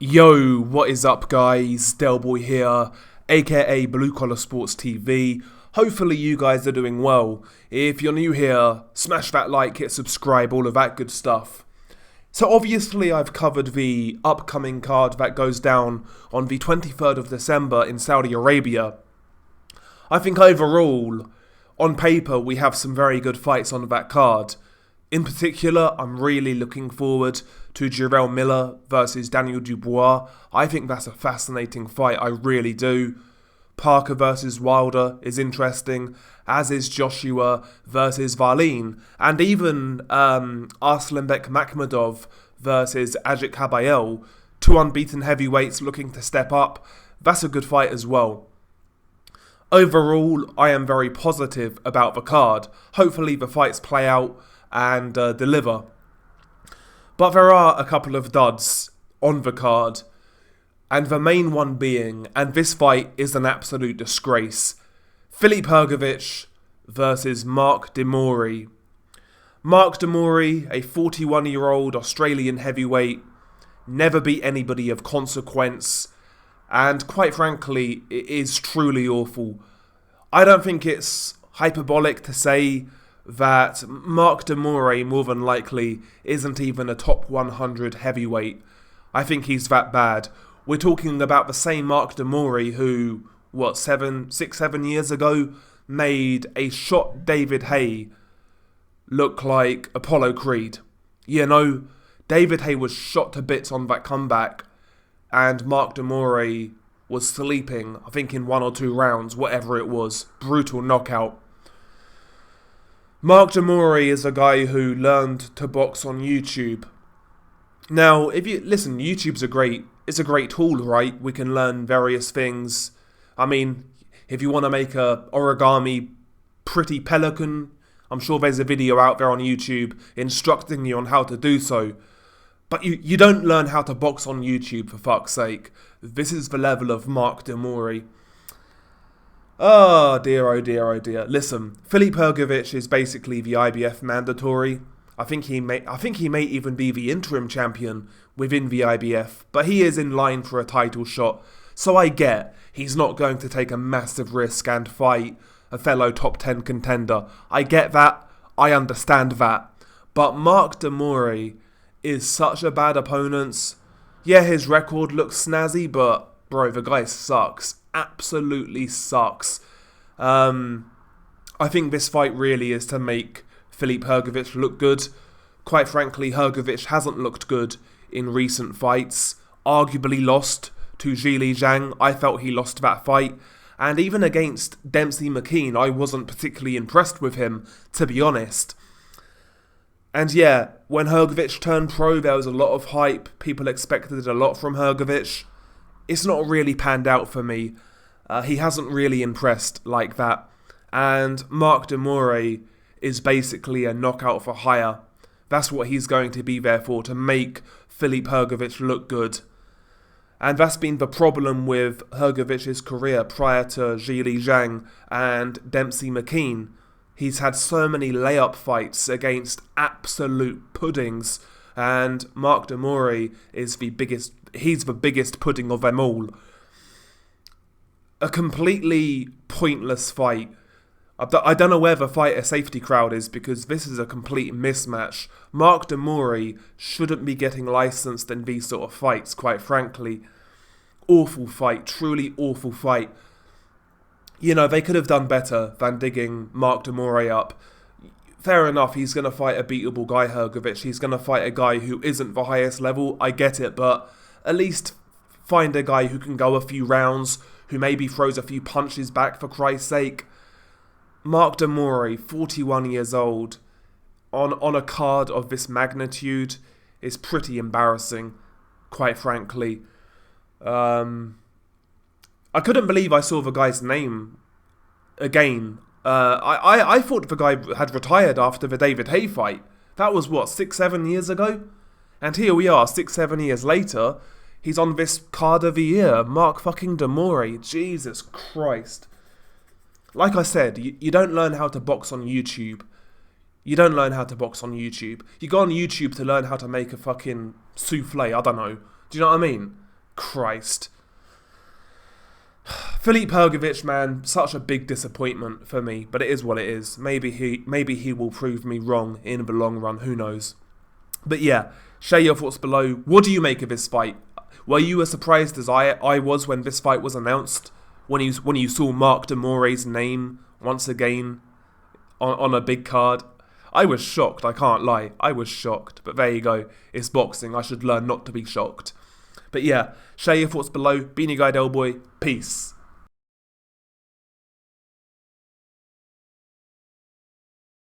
Yo, what is up guys? Delboy here, aka Blue Collar Sports TV. Hopefully you guys are doing well. If you're new here, smash that like, hit subscribe, all of that good stuff. So obviously I've covered the upcoming card that goes down on the 23rd of December in Saudi Arabia. I think overall, on paper, we have some very good fights on that card. In particular, I'm really looking forward to Jarrell Miller versus Daniel Dubois. I think that's a fascinating fight, I really do. Parker versus Wilder is interesting, as is Joshua versus Varleen. And even Arslanbek Makhmudov versus Ajit Kabayel, two unbeaten heavyweights looking to step up. That's a good fight as well. Overall, I am very positive about the card. Hopefully the fights play out and deliver. But there are a couple of duds on the card, and the main one being, and this fight is an absolute disgrace, Filip Hrgovic versus Mark de Mori. Mark de Mori, a 41-year-old Australian heavyweight, never beat anybody of consequence, and quite frankly, it is truly awful. I don't think it's hyperbolic to say that Mark de Mori more than likely isn't even a top 100 heavyweight. I think he's that bad. We're talking about the same Mark de Mori who, 7 years ago, made a shot David Haye look like Apollo Creed. You know, David Haye was shot to bits on that comeback, and Mark de Mori was sleeping, I think in 1 or 2 rounds, whatever it was. Brutal knockout. Mark de Mori is a guy who learned to box on YouTube. Now, if you listen, YouTube's it's a great tool, right? We can learn various things. I mean, if you want to make a origami pretty pelican, I'm sure there's a video out there on YouTube instructing you on how to do so. But you don't learn how to box on YouTube, for fuck's sake. This is the level of Mark de Mori. Oh dear, oh dear, oh dear. Listen, Filip Hrgovic is basically the IBF mandatory. I think he may even be the interim champion within the IBF, but he is in line for a title shot. So I get he's not going to take a massive risk and fight a fellow top 10 contender. I get that. I understand that. But Mark de Mori is such a bad opponent. Yeah, his record looks snazzy, but bro, the guy sucks. Absolutely sucks. I think this fight really is to make Filip Hrgovic look good. Quite frankly, Hrgovic hasn't looked good in recent fights. Arguably lost to Zhilei Zhang. I felt he lost that fight. And even against Dempsey McKean, I wasn't particularly impressed with him, to be honest. And yeah, when Hrgovic turned pro, there was a lot of hype. People expected a lot from Hrgovic. It's not really panned out for me. He hasn't really impressed like that. And Mark de Mori is basically a knockout for hire. That's what he's going to be there for, to make Filip Hrgovic look good. And that's been the problem with Hrgovic's career prior to Zhilei Zhang and Dempsey McKean. He's had so many layup fights against absolute puddings, and Mark de Mori is he's the biggest pudding of them all. A completely pointless fight. I don't know where the fighter safety crowd is, because this is a complete mismatch. Mark de Mori shouldn't be getting licensed in these sort of fights, quite frankly. Awful fight, truly awful fight. You know, they could have done better than digging Mark de Mori up. Fair enough, he's going to fight a beatable guy, Hrgovic. He's going to fight a guy who isn't the highest level, I get it, but at least find a guy who can go a few rounds, who maybe throws a few punches back, for Christ's sake. Mark de Mori, 41 years old, on a card of this magnitude is pretty embarrassing, quite frankly. I couldn't believe I saw the guy's name again. I thought the guy had retired after the David Haye fight. That was 6-7 years ago? And here we are, 6-7 years later. He's on this card of the year. Mark fucking de Mori. Jesus Christ. Like I said, you don't learn how to box on YouTube. You don't learn how to box on YouTube. You go on YouTube to learn how to make a fucking souffle. I don't know. Do you know what I mean? Christ. Filip Hrgovic, man, such a big disappointment for me, but it is what it is. Maybe he will prove me wrong in the long run, who knows. But yeah, share your thoughts below. What do you make of this fight? Were you as surprised as I was when this fight was announced? When you saw Mark de Mori's name once again on a big card? I was shocked, I can't lie. I was shocked. But there you go. It's boxing. I should learn not to be shocked. But yeah, share your thoughts below. Beanie Guy Del Boy. Peace.